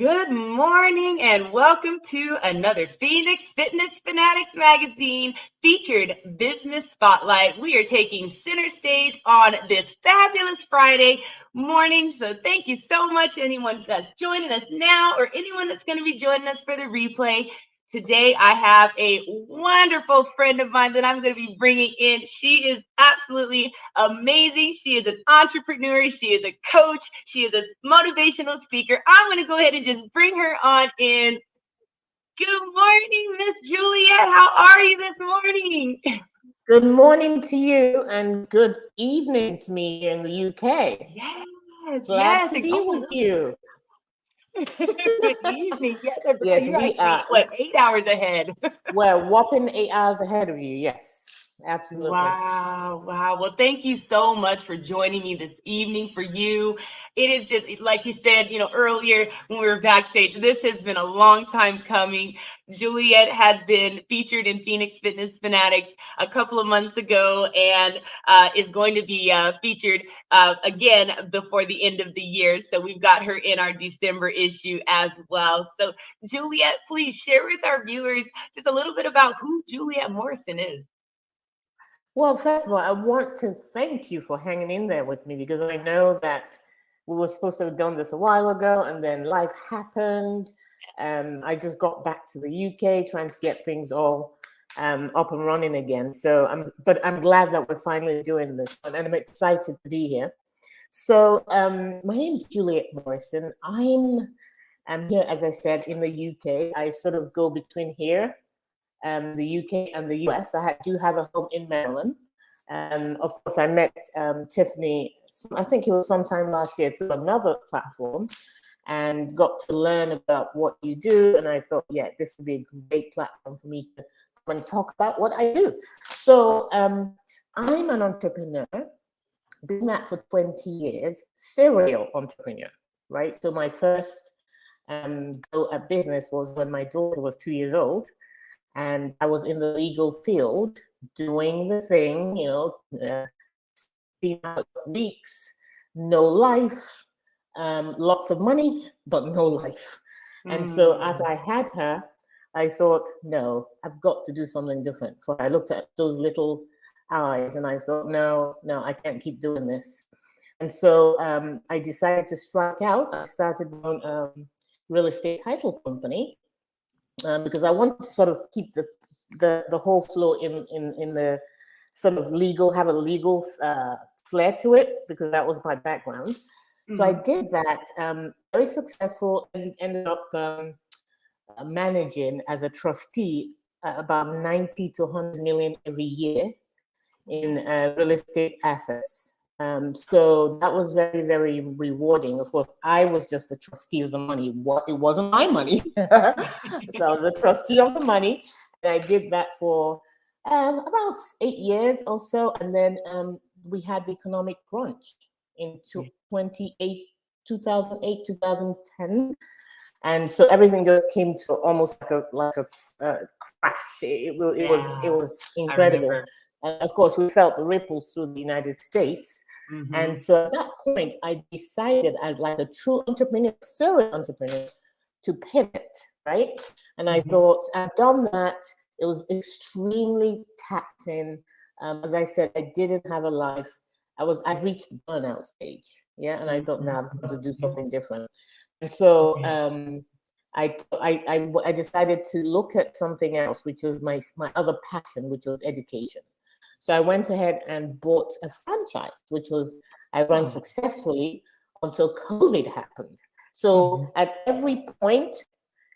Good morning and welcome to another Phoenix Fitness Fanatics magazine featured business spotlight. We are taking center stage on this fabulous Friday morning. So thank you so much, anyone that's joining us now or anyone that's going to be joining us for the replay. Today, I have a wonderful friend of mine that I'm going to be bringing in. She is absolutely amazing. She is an entrepreneur. She is a coach. She is a motivational speaker. I'm going to go ahead and just bring her on in. Good morning, Miss Juliet. How are you this morning? Good morning to you and good evening to me in the UK. Glad to be with you. Good evening. Yes, Yes, you're we actually, are. 8 hours ahead? We're whopping 8 hours ahead of you. Yes, absolutely. Wow. Well, thank you so much for joining me this evening. For you, it is just like you said, earlier when we were backstage, this has been a long time coming. Juliet had been featured in Phoenix Fitness Fanatics a couple of months ago and is going to be featured again before the end of the year. So we've got her in our December issue as well. So Juliet, please share with our viewers just a little bit about who Juliet Morrison is. Well, first of all, I want to thank you for hanging in there with me because I know that we were supposed to have done this a while ago and then life happened. I just got back to the UK trying to get things all up and running again. So I'm glad that we're finally doing this and I'm excited to be here. So my name is Juliet Morrison. I'm here, as I said, in the UK. I sort of go between here, the UK and the US. I do have a home in Maryland. Of course, I met Tiffany, I think it was sometime last year through another platform and got to learn about what you do. And I thought, yeah, this would be a great platform for me to come and talk about what I do. So I'm an entrepreneur, been that for 20 years, serial entrepreneur, right? So my first go at business was when my daughter was 2 years old. And I was in the legal field doing the thing, weeks, no life, lots of money, but no life. And so after I had her, I thought, no, I've got to do something different. So I looked at those little eyes and I thought, no, I can't keep doing this. And so I decided to strike out. I started my own real estate title company. Because I want to sort of keep the whole flow in the sort of have a legal flair to it, because that was my background. Mm-hmm. So I did that, very successful, and ended up managing as a trustee about 90 to 100 million every year in real estate assets. So that was very, very rewarding. Of course, I was just a trustee of the money. It wasn't my money. So I was a trustee of the money. And I did that for about 8 years or so. And then we had the economic crunch in 2008, 2010. And so everything just came to almost like a crash. It was incredible. And of course, we felt the ripples through the United States. Mm-hmm. And so at that point, I decided as like a true entrepreneur, serial entrepreneur, to pivot, right? And I thought, I've done that. It was extremely taxing. As I said, I didn't have a life. I'd reached the burnout stage, yeah? And I thought, now I've got to do something different. And so I decided to look at something else, which was my other passion, which was education. So I went ahead and bought a franchise, which I ran successfully until COVID happened. So at every point,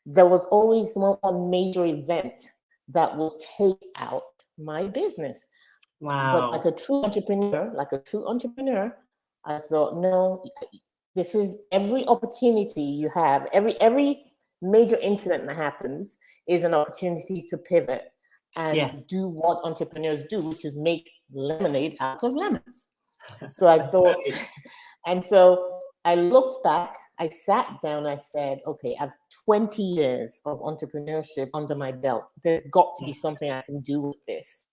there was always one major event that will take out my business. Wow. But like a true entrepreneur, I thought, no, this is every opportunity you have, every major incident that happens is an opportunity to pivot and do what entrepreneurs do, which is make lemonade out of lemons. So I thought, and so I looked back, I sat down, I said, okay, I have 20 years of entrepreneurship under my belt. There's got to be something I can do with this.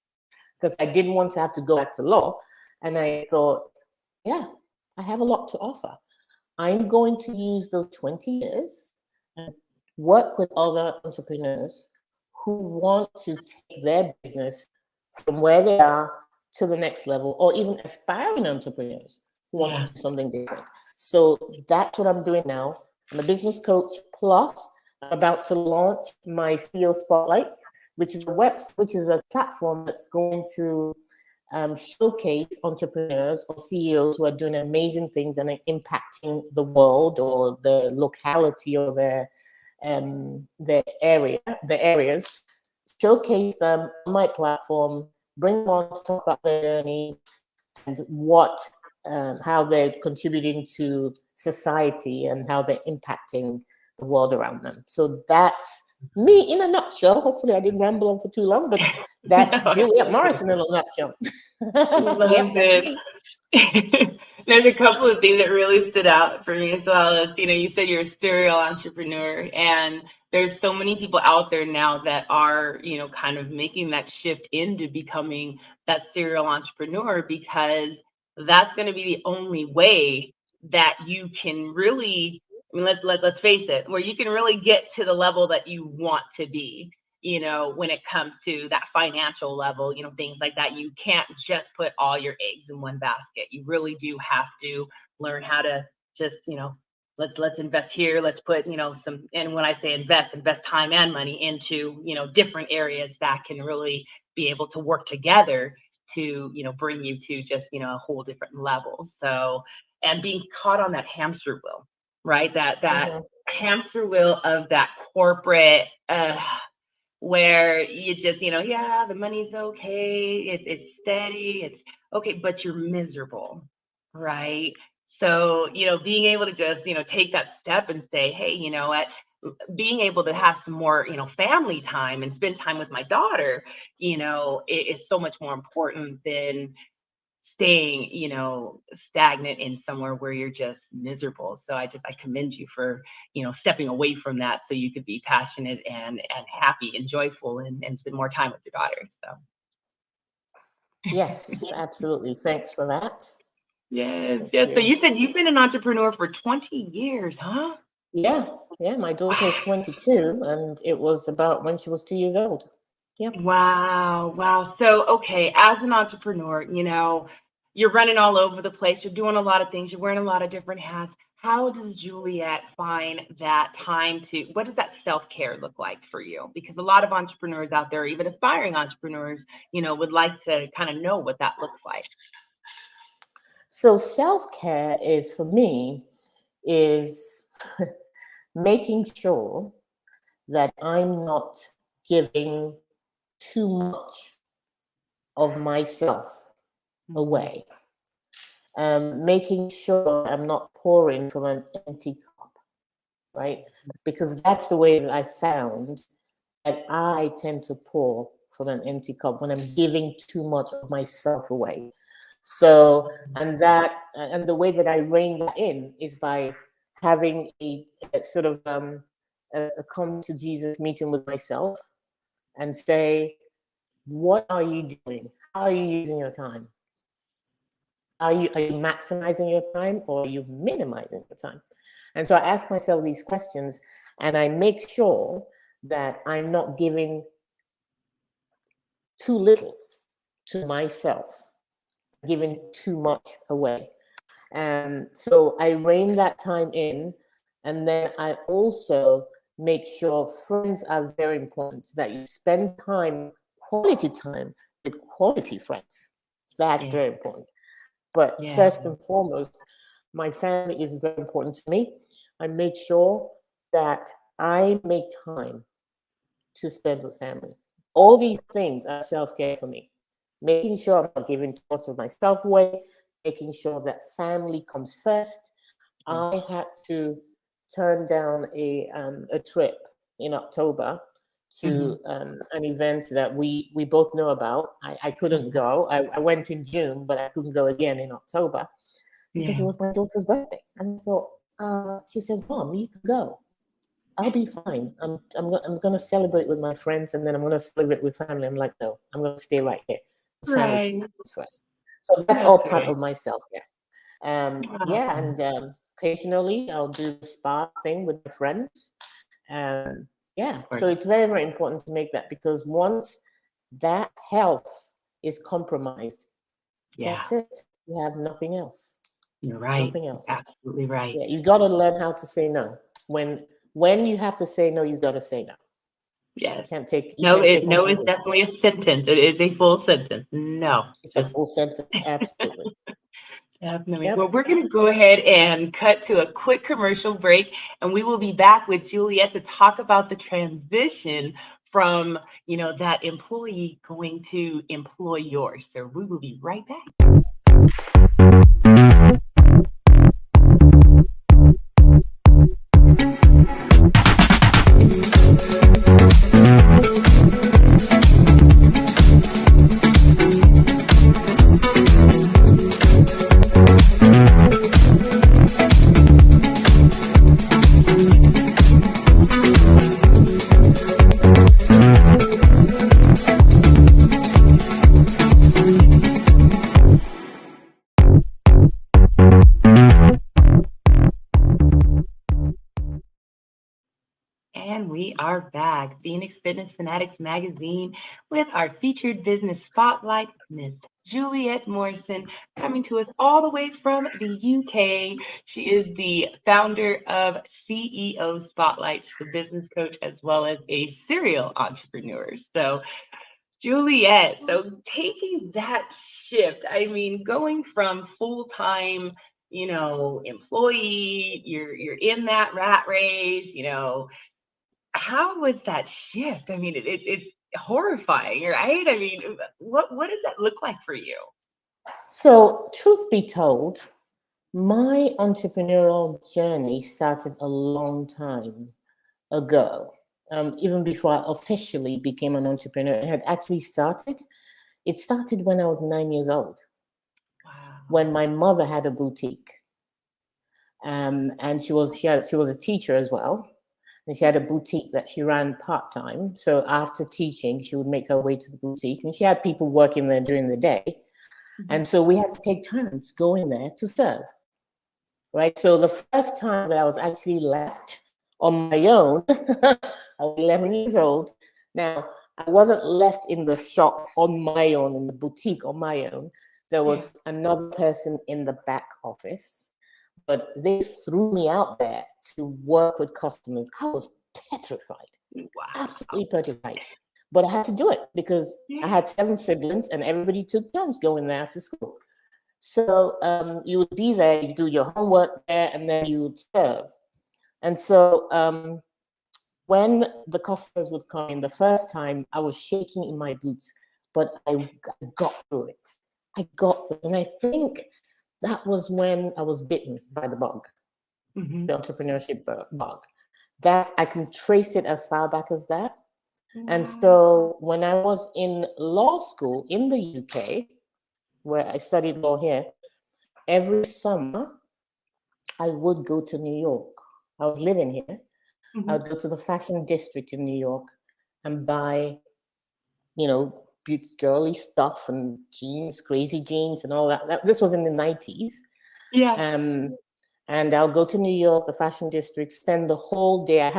Because I didn't want to have to go back to law. And I thought, yeah, I have a lot to offer. I'm going to use those 20 years and work with other entrepreneurs who want to take their business from where they are to the next level, or even aspiring entrepreneurs who want to do something different. So that's what I'm doing now. I'm a business coach plus I'm about to launch my CEO Spotlight, which is a platform that's going to showcase entrepreneurs or CEOs who are doing amazing things and are impacting the world or the locality or their areas. Showcase them on my platform, bring them on to talk about their journeys and how they're contributing to society and how they're impacting the world around them. So that's me in a nutshell. Hopefully I didn't ramble on for too long, but that's Juliet Morrison in a nutshell. Love it. There's a couple of things that really stood out for me as well. As you said you're a serial entrepreneur, and there's so many people out there now that are, kind of making that shift into becoming that serial entrepreneur, because that's going to be the only way that you can really, I mean, let's face it, where you can really get to the level that you want to be. When it comes to that financial level, things like that, you can't just put all your eggs in one basket. You really do have to learn how to just, let's invest here. Let's put, some, and when I say invest time and money into, different areas that can really be able to work together to, bring you to just, a whole different level. So, and being caught on that hamster wheel, right? That hamster wheel of that corporate, where you just, the money's okay, it's steady, it's okay, but you're miserable, right? So, being able to just, take that step and say, hey, you know what, being able to have some more, family time and spend time with my daughter, is so much more important than staying, stagnant in somewhere where you're just miserable. So I commend you for, stepping away from that so you could be passionate and happy and joyful and spend more time with your daughter. So yes, absolutely. Thanks for that. Yes. So you said you've been an entrepreneur for 20 years, huh? Yeah. My daughter is 22, and it was about when she was 2 years old. Yeah. Wow. So, okay, as an entrepreneur, you're running all over the place. You're doing a lot of things. You're wearing a lot of different hats. How does Juliet find that time what does that self-care look like for you? Because a lot of entrepreneurs out there, even aspiring entrepreneurs, would like to kind of know what that looks like. So self-care is, for me, is making sure that I'm not giving too much of myself away. Making sure I'm not pouring from an empty cup, right? Because that's the way that I found that I tend to pour from an empty cup when I'm giving too much of myself away. So, and the way that I rein that in is by having a sort of a come to Jesus meeting with myself and say, what are you doing? How are you using your time? Are you maximizing your time, or are you minimizing your time? And so I ask myself these questions, and I make sure that I'm not giving too little to myself, giving too much away. And so I rein that time in, and then I also make sure friends are very important, that you spend quality time with quality friends. That's very important. But first and foremost, my family is very important to me. I make sure that I make time to spend with family. All these things are self-care for me. Making sure I'm not giving parts of myself away, making sure that family comes first. I had to turn down a trip in October to an event that we both know about. I couldn't go. I went in June, but I couldn't go again in October because it was my daughter's birthday. And I thought, she says, Mom, you can go. I'll be fine. I'm going to celebrate with my friends, and then I'm going to celebrate with family. I'm like, no, I'm going to stay right here. Family comes first. So that's all part of my self-care. And occasionally I'll do the spa thing with my friends. Yeah, so it's very, very important to make that, because once that health is compromised, that's it. You have nothing else. You're right. Nothing else. Absolutely right. Yeah, you got to learn how to say no. When you have to say no, you got to say no. Yes. You can't take No no is definitely a sentence. It is a full sentence. No. It's a full sentence. Absolutely. Definitely. Yep. Well, we're going to go ahead and cut to a quick commercial break, and we will be back with Juliet to talk about the transition from, that employee going to employer. So we will be right back. And we are back. Phoenix Fitness Fanatics Magazine with our featured business spotlight, Miss Juliet Morrison, coming to us all the way from the UK. She is the founder of CEO Spotlight. She's a business coach as well as a serial entrepreneur. So, Juliet, so taking that shift, I mean, going from full-time, employee, you're in that rat race, how was that shift? I mean, it's horrifying, right? I mean, what did that look like for you? So, truth be told, my entrepreneurial journey started a long time ago. Even before I officially became an entrepreneur, it had actually started. It started when I was 9 years old. Wow. When my mother had a boutique, and she was a teacher as well, and she had a boutique that she ran part-time. So after teaching, she would make her way to the boutique, and she had people working there during the day. Mm-hmm. And so we had to take turns going there to serve, right? So the first time that I was actually left on my own, I was 11 years old. Now, I wasn't left in the shop on my own, in the boutique on my own. There was another person in the back office, but they threw me out there to work with customers. I was petrified, absolutely petrified. But I had to do it because I had 7 siblings and everybody took turns going there after school. So you would be there, you do your homework there, and then you would serve. And so when the customers would come in the first time, I was shaking in my boots, but I got through it. And I think that was when I was bitten by the bug, the entrepreneurship bug. I can trace it as far back as that. Wow. And so when I was in law school in the UK, where I studied law here, every summer I would go to New York. I was living here. I would go to the fashion district in New York and buy, girly stuff and jeans, crazy jeans and all that. This was in the 90s. Yeah. And I'll go to New York, the fashion district, spend the whole day. I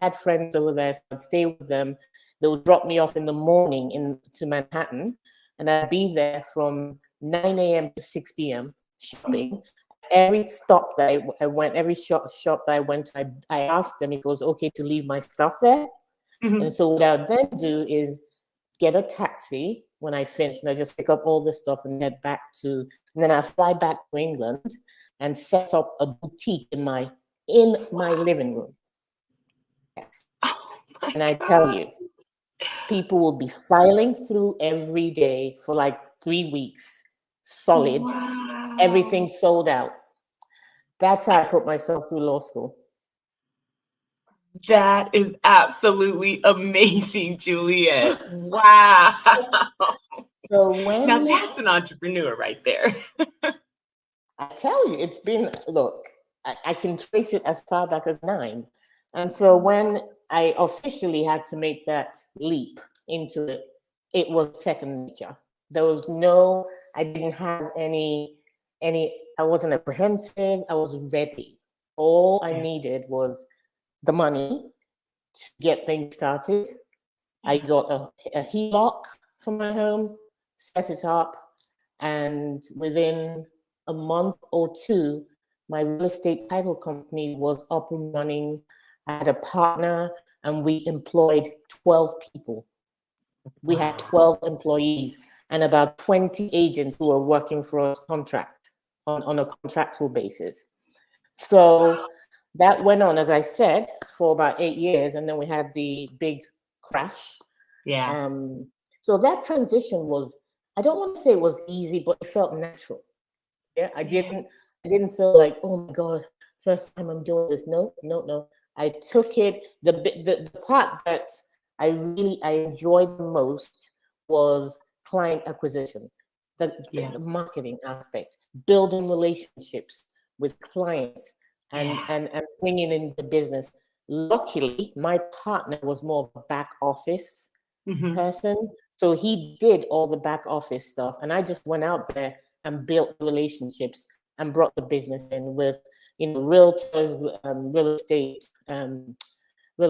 had friends over there, so I'd stay with them. They would drop me off in the morning to Manhattan, and I'd be there from 9 a.m. to 6 p.m. shopping. Every stop that I went, every shop that I went to, I asked them if it was okay to leave my stuff there. And so what I would then do is get a taxi when I finished, and I just pick up all this stuff and head back and then I fly back to England and set up a boutique in my living room. Yes. And I tell you, people will be filing through every day for like 3 weeks, solid. Wow. Everything sold out. That's how I put myself through law school. That is absolutely amazing, Juliet. Wow. So now that's an entrepreneur right there. I tell you, it's been, look, I can trace it as far back as 9. And so when I officially had to make that leap into it, it was second nature. There was I didn't have any, I wasn't apprehensive. I was ready. All I needed was the money to get things started. I got a HELOC for my home, set it up, and within a month or two, my real estate title company was up and running. I had a partner, and we employed 12 people. We had 12 employees and about 20 agents who were working for us on a contractual basis. So that went on, as I said, for about 8 years, and then we had the big crash. Yeah. So that transition was, I don't want to say it was easy, but it felt natural. Yeah, I didn't feel like, oh my God, first time I'm doing this. No. I took it. The part that I enjoyed the most was client acquisition, the marketing aspect, building relationships with clients, and bringing in the business. Luckily, my partner was more of a back office person, so he did all the back office stuff, and I just went out there and built relationships and brought the business in with, realtors, real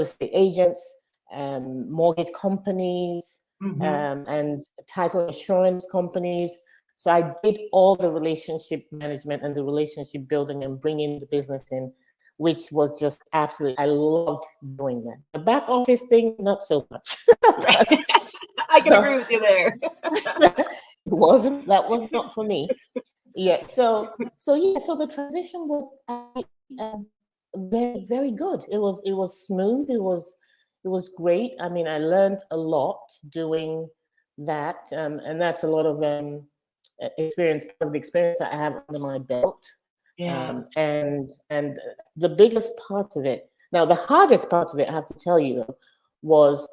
estate agents, mortgage companies, and title insurance companies. So I did all the relationship management and the relationship building and bringing the business in, which was just absolutely, I loved doing that. The back office thing, not so much. I can agree with you there. That was not for me. Yeah. So the transition was very, very good. It was smooth. It was great. I mean, I learned a lot doing that, and that's a lot of experience, part of the experience that I have under my belt. Yeah. And the biggest part of it, now the hardest part of it, I have to tell you though, was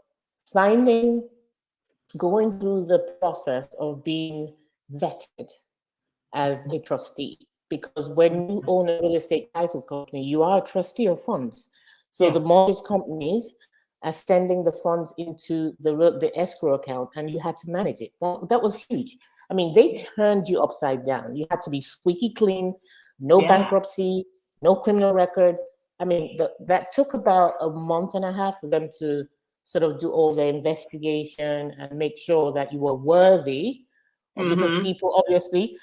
going through the process of being vetted as a trustee. Because when you own a real estate title company, you are a trustee of funds. So the mortgage companies are sending the funds into the escrow account, and you had to manage it. That was huge. I mean, they turned you upside down. You had to be squeaky clean, no bankruptcy, no criminal record. I mean, that took about a month and a half for them to sort of do all the investigation and make sure that you were worthy, because people obviously,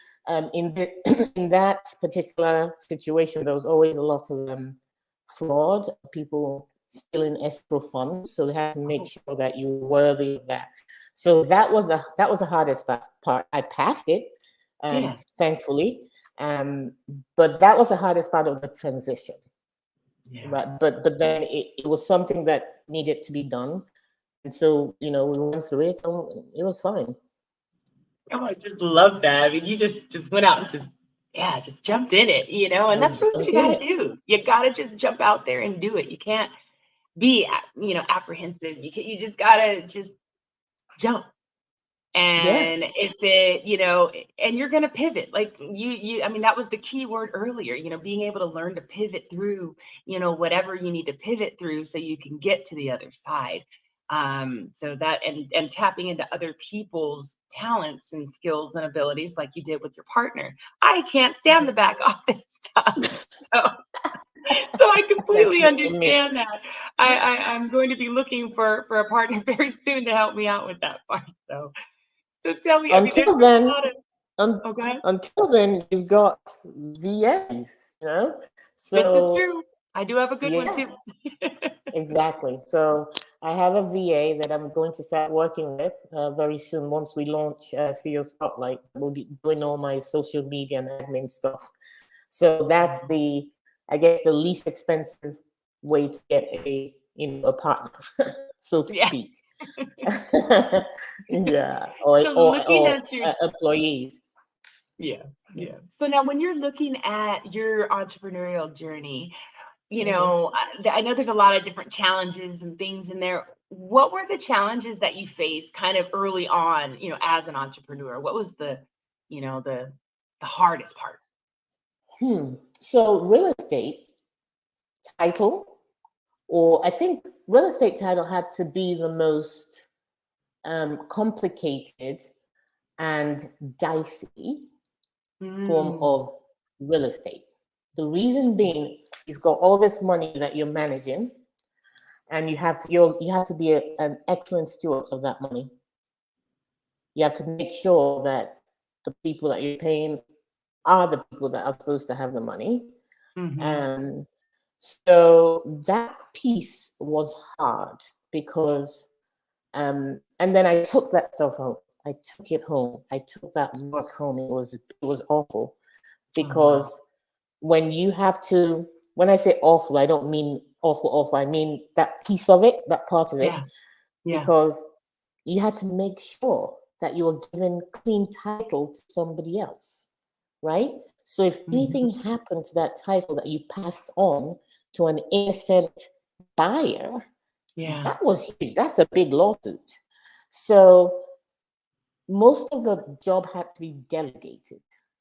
in that particular situation, there was always a lot of fraud, people stealing escrow funds. So they had to make sure that you were worthy of that. So that was the hardest part. I passed it, thankfully, but that was the hardest part of the transition. Yeah. Right, but then it was something that needed to be done, and so we went through it, and it was fine. Oh, I just love that. I mean, you just went out and just jumped in it, and that's really what you got to do. You got to just jump out there and do it. You can't be, apprehensive. You just got to just jump. And if it, and you're going to pivot, like I mean, that was the key word earlier, being able to learn to pivot through, whatever you need to pivot through so you can get to the other side. So that, and tapping into other people's talents and skills and abilities, like you did with your partner. I can't stand the back office stuff. So I completely understand that. I'm going to be looking for a partner very soon to help me out with that part. So tell me, until then, go ahead. Until then, you've got VAs, So this is true. I do have a good one too. Exactly. So I have a VA that I'm going to start working with very soon. Once we launch CEO Spotlight, we'll be doing all my social media and admin stuff. So that's I guess the least expensive way to get a partner, so to speak. Or employees. Yeah. So now, when you're looking at your entrepreneurial journey, I know there's a lot of different challenges and things in there. What were the challenges that you faced kind of early on, as an entrepreneur? What was the hardest part? So real estate title, or I think real estate title had to be the most complicated and dicey form of real estate. The reason being, you've got all this money that you're managing, and you have to be an excellent steward of that money. You have to make sure that the people that you're paying are the people that are supposed to have the money. So that piece was hard because, and then I took that stuff home. I took it home. I took that work home. It was awful because when you have to, when I say awful, I don't mean awful. I mean that piece of it, that part of it, because you had to make sure that you were given clean title to somebody else, right? So if anything happened to that title that you passed on to an innocent buyer, that was huge. That's a big lawsuit. So most of the job had to be delegated.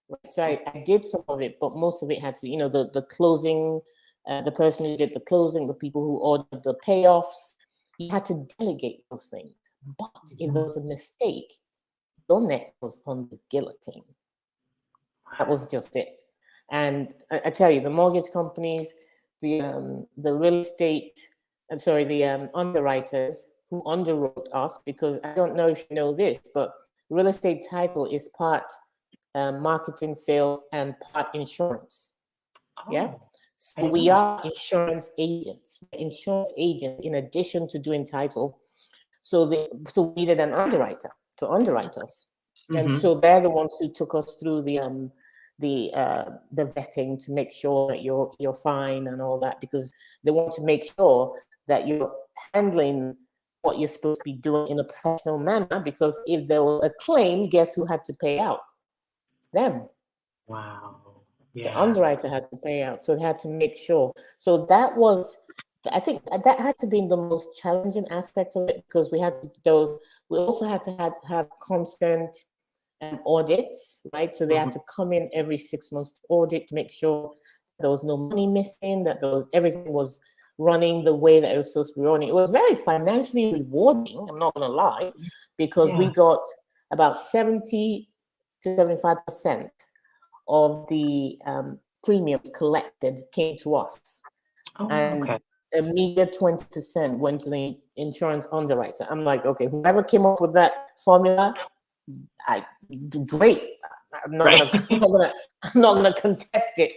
Right? So I did some of it, but most of it had to, the closing, the person who did the closing, the people who ordered the payoffs, you had to delegate those things. But if there was a mistake, your neck was on the guillotine. That was just it. And I tell you, the mortgage companies, the real estate, the underwriters who underwrote us, because I don't know if you know this, but real estate title is part marketing, sales, and part insurance. So we are insurance agents. Insurance agents, in addition to doing title, so we needed an underwriter to underwrite us, and so they're the ones who took us through the vetting to make sure that you're fine and all that, because they want to make sure that you're handling what you're supposed to be doing in a professional manner, because if there was a claim, guess who had to pay out? Them. Wow. The underwriter had to pay out, so they had to make sure. So that was, I think that had to be the most challenging aspect of it, because we also had to have constant audits, right? So they had to come in every 6 months to audit to make sure there was no money missing, that everything was running the way that it was supposed to be running. It was very financially rewarding, I'm not going to lie, because we got about 70 to 75% of the premiums collected came to us. And a meager 20% went to the insurance underwriter. I'm like, okay, whoever came up with that formula, great. I'm not gonna contest it,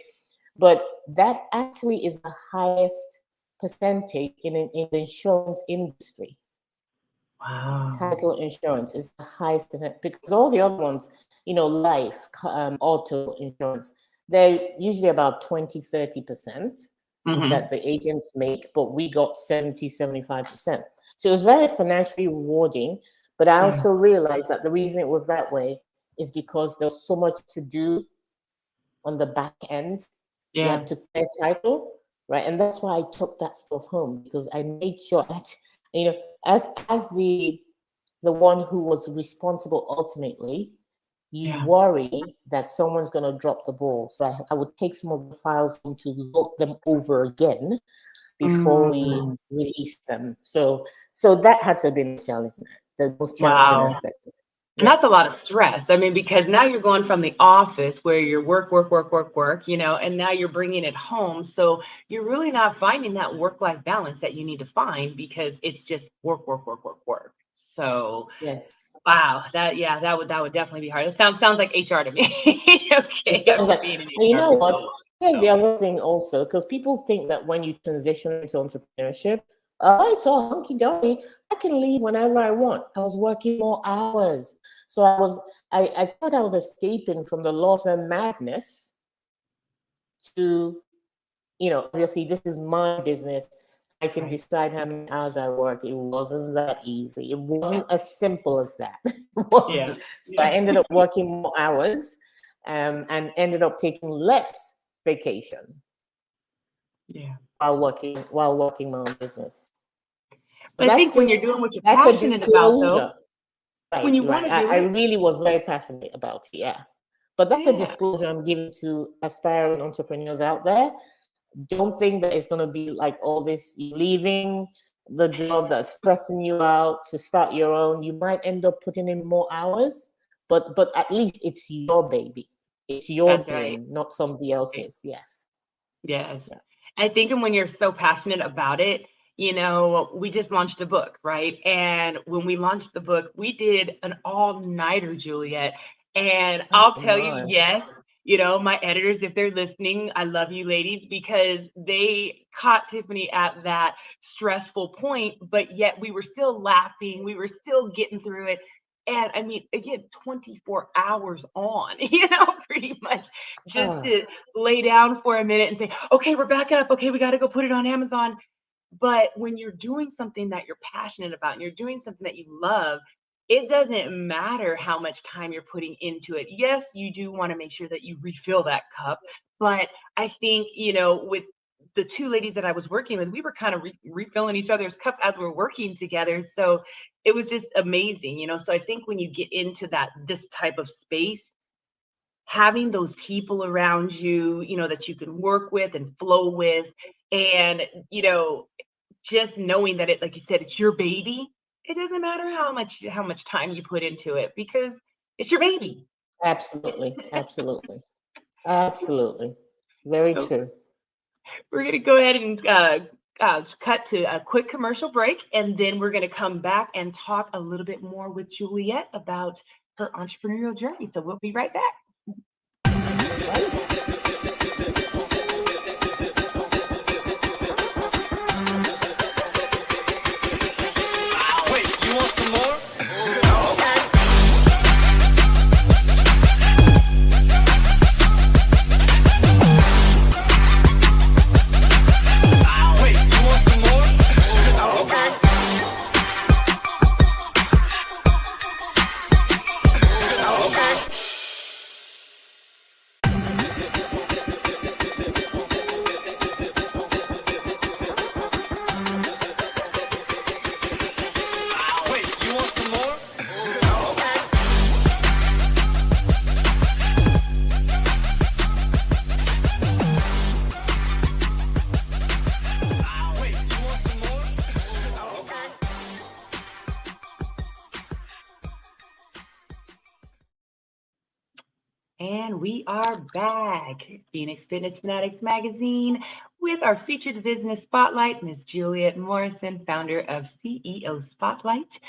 but that actually is the highest percentage in the insurance industry. Title insurance is the highest because all the other ones, life, auto insurance, they're usually about 20-30% that the agents make, but we got 70-75%. So it was very financially rewarding. But I also realized that the reason it was that way is because there's so much to do on the back end. You have to clear title, right? And that's why I took that stuff home, because I made sure that, as the one who was responsible ultimately, you worry that someone's going to drop the ball. So I would take some of the files home to look them over again before we release them. So that had to have been a challenge. The most challenging aspect of it. And that's a lot of stress. I mean, because now you're going from the office where you're work, and now you're bringing it home. So you're really not finding that work-life balance that you need to find, because it's just work. So yes. Wow, that would definitely be hard. It sounds like HR to me. Okay. You know what? Here's the other thing also, because people think that when you transition into entrepreneurship, it's all hunky-dory. I can leave whenever I want. I was working more hours. So I thought I was escaping from the law firm madness to, obviously this is my business. I can decide how many hours I work. It wasn't that easy. It wasn't as simple as that. So I ended up working more hours and ended up taking less vacation. While working my own business. But I think when you're doing what you're passionate about, though, when you want to do I really was very passionate about it, But that's a disclosure I'm giving to aspiring entrepreneurs out there. Don't think that it's going to be like all this leaving the job that's stressing you out to start your own. You might end up putting in more hours, but at least it's your baby. It's your dream, not somebody else's. Yes. I think when you're so passionate about it, we just launched a book, right? And when we launched the book, we did an all-nighter, Juliet. And I'll Oh tell you, my. yes, my editors, if they're listening, I love you ladies, because they caught Tiffany at that stressful point, but yet we were still laughing. We were still getting through it. And I mean, again, 24 hours on, pretty much just Oh, to lay down for a minute and say, okay, we're back up. Okay, we got to go put it on Amazon. But when you're doing something that you're passionate about and you're doing something that you love, it doesn't matter how much time you're putting into it. Yes, you do want to make sure that you refill that cup. But I think, with the two ladies that I was working with, we were kind of refilling each other's cup as we're working together. So it was just amazing, So I think when you get into this type of space, having those people around you, that you can work with and flow with, and, just knowing that like you said, it's your baby. It doesn't matter how much time you put into it, because it's your baby. absolutely, absolutely, absolutely. Very So true. we're going to go ahead and cut to a quick commercial break, and then we're going to come back and talk a little bit more with Juliet about her entrepreneurial journey. So we'll be right back. Wait, you want some more? Wait, you want some more? Wait, you want some more? Wait, you want some more? And we are back, Phoenix Fitness Fanatics Magazine, with our featured business spotlight, Ms. Juliet Morrison, founder of CEO Spotlight.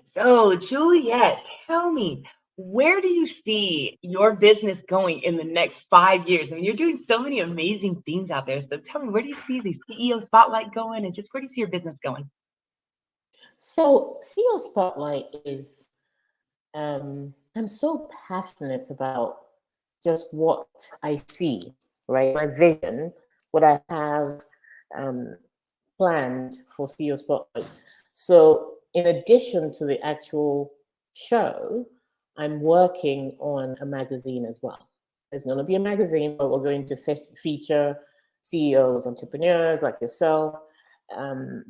So, Juliet, tell me, where do you see your business going in the next 5 years? I mean, you're doing so many amazing things out there. So, tell me, where do you see the CEO Spotlight going, and just where do you see your business going? So CEO Spotlight is, I'm so passionate about just what I see, right? My vision, what I have planned for CEO Spotlight. So in addition to the actual show, I'm working on a magazine as well. There's going to be a magazine, but we're going to feature CEOs, entrepreneurs like yourself,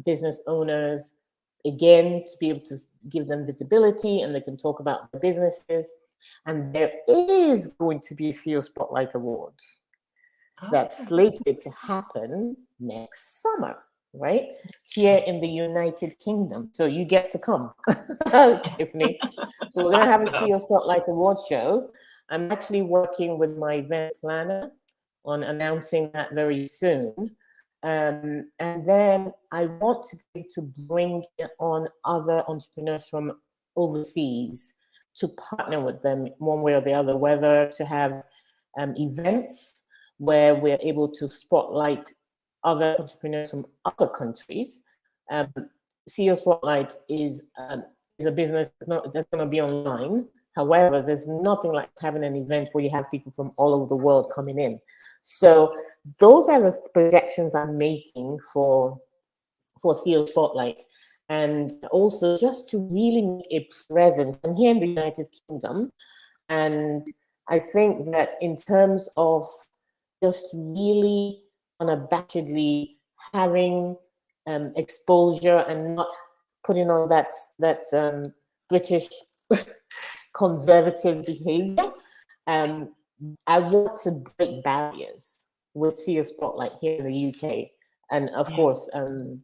business owners, again, to be able to give them visibility and they can talk about the businesses. And there is going to be a CEO Spotlight Awards that's slated to happen next summer, right? Here in the United Kingdom. So you get to come, Tiffany. So we're going to have a CEO Spotlight Award show. I'm actually working with my event planner on announcing that very soon. And then I want to be able to bring on other entrepreneurs from overseas to partner with them one way or the other, whether to have events where we're able to spotlight other entrepreneurs from other countries. CEO Spotlight is a business that's going to be online. However, there's nothing like having an event where you have people from all over the world coming in. So those are the projections I'm making for CEO Spotlight. And also just to really make a presence. I'm here in the United Kingdom. And I think that in terms of just really unabashedly having exposure and not putting on that British conservative behavior, I want to break barriers with CEO Spotlight here in the UK, and of course, and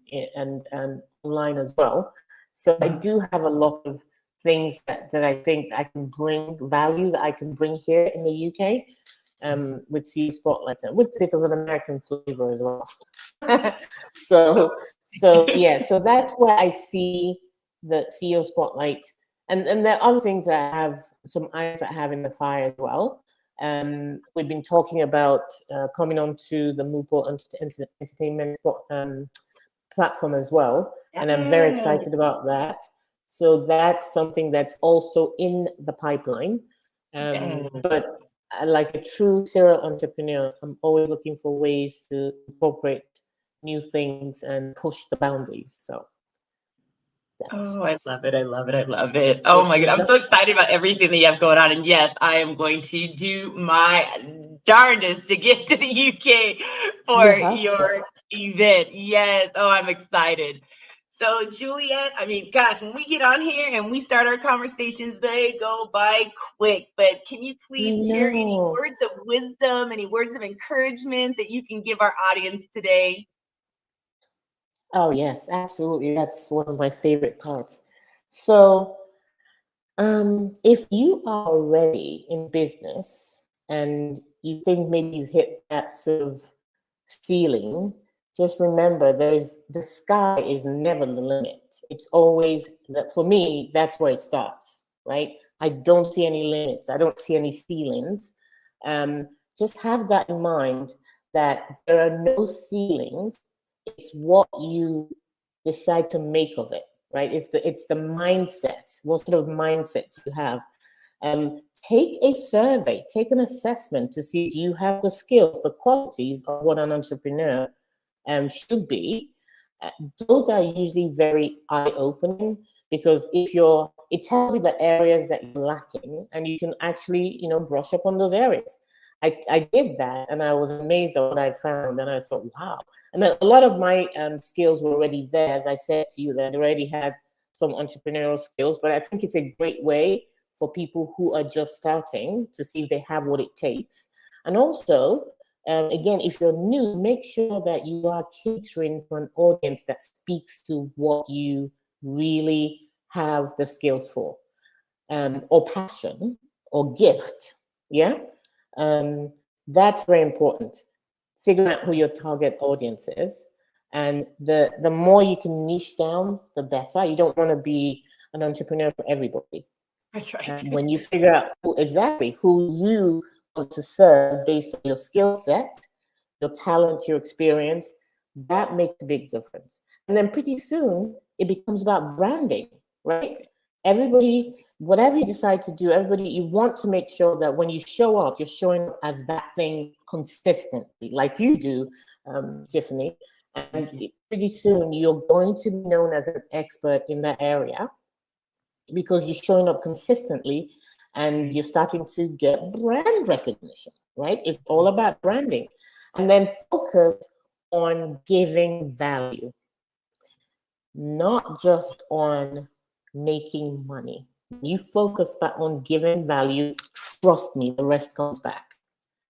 online as well. So I do have a lot of things that I think I can bring value that I can bring here in the UK. with CEO Spotlight, and with a bit of an American flavor as well. So that's where I see the CEO Spotlight, and there are other things that I have some irons that I have in the fire as well. We've been talking about coming onto the Moople Entertainment platform as well, and I'm very excited about that. So that's something that's also in the pipeline. But like a true serial entrepreneur, I'm always looking for ways to incorporate new things and push the boundaries. So oh, I love it. I love it. I love it. Oh my God. I'm so excited about everything that you have going on. And yes, I am going to do my darndest to get to the UK for your event. Yes. Oh, I'm excited. So, Juliet, I mean, gosh, when we get on here and we start our conversations, they go by quick. But can you please share any words of wisdom, any words of encouragement that you can give our audience today? Oh, yes, absolutely. That's one of my favorite parts. So, if you are already in business and you think maybe you've hit that sort of ceiling, just remember the sky is never the limit. It's always that, for me, that's where it starts, right? I don't see any limits. I don't see any ceilings. Just have that in mind, that there are no ceilings. It's what you decide to make of it, right? It's the mindset. What sort of mindset you have? Take a survey, take an assessment to see, do you have the skills, the qualities of what an entrepreneur should be. Those are usually very eye-opening, because it tells you the areas that you're lacking, and you can actually, brush up on those areas. I did that, and I was amazed at what I found, and I thought, wow. And a lot of my skills were already there, as I said to you, that I already had some entrepreneurial skills, but I think it's a great way for people who are just starting to see if they have what it takes. And also, again, if you're new, make sure that you are catering to an audience that speaks to what you really have the skills for, or passion, or gift. Yeah. That's very important. Figure out who your target audience is. And the more you can niche down, the better. You don't want to be an entrepreneur for everybody. That's right. When you figure out who you want to serve based on your skill set, your talent, your experience, that makes a big difference. And then pretty soon it becomes about branding, right? Everybody, whatever you decide to do, you want to make sure that when you show up, you're showing up as that thing consistently, like you do, Tiffany. And pretty soon you're going to be known as an expert in that area, because you're showing up consistently and you're starting to get brand recognition, right? It's all about branding. And then focus on giving value, not just on making money. You focus on giving value, trust me, the rest comes back.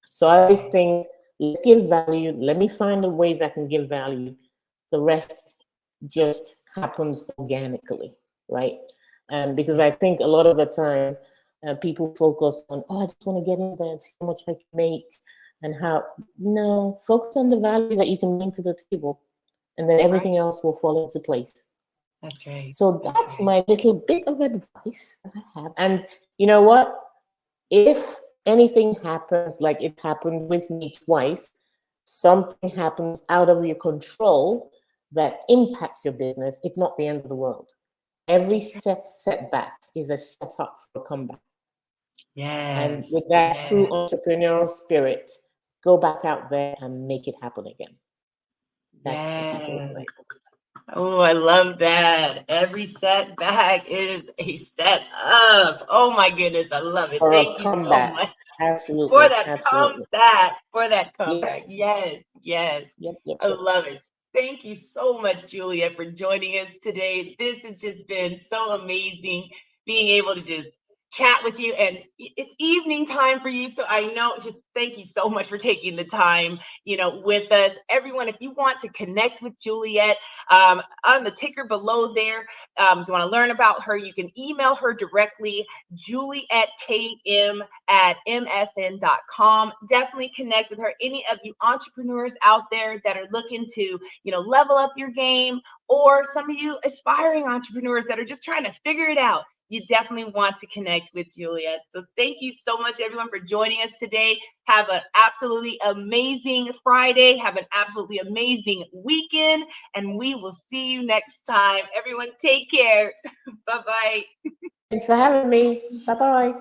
So I always think, let's give value. Let me find the ways I can give value. The rest just happens organically, right? Because I think a lot of the time, people focus on, I just want to get in there and see how much I can make, and how. No, focus on the value that you can bring to the table, and then everything else will fall into place. That's right. So that's my little bit of advice that I have. And you know what? If anything happens, like it happened with me twice, something happens out of your control that impacts your business, it's not the end of the world. Every setback is a setup for a comeback. And with that true entrepreneurial spirit, go back out there and make it happen again. That's my piece of advice. Oh, I love that. Every setback is a set up. Oh my goodness, I love it. Thank you so much. Absolutely. For that comeback. For that comeback. Yes. Yep. I love it. Thank you so much, Juliet, for joining us today. This has just been so amazing, being able to just chat with you, and it's evening time for you, so I know, just thank you so much for taking the time, with us. Everyone, if you want to connect with Juliet, on the ticker below there, if you want to learn about her, you can email her directly, julietkm@msn.com. Definitely connect with her. Any of you entrepreneurs out there that are looking to level up your game, or some of you aspiring entrepreneurs that are just trying to figure it out, you definitely want to connect with Juliet. So thank you so much, everyone, for joining us today. Have an absolutely amazing Friday. Have an absolutely amazing weekend. And we will see you next time. Everyone, take care. Bye-bye. Thanks for having me. Bye-bye.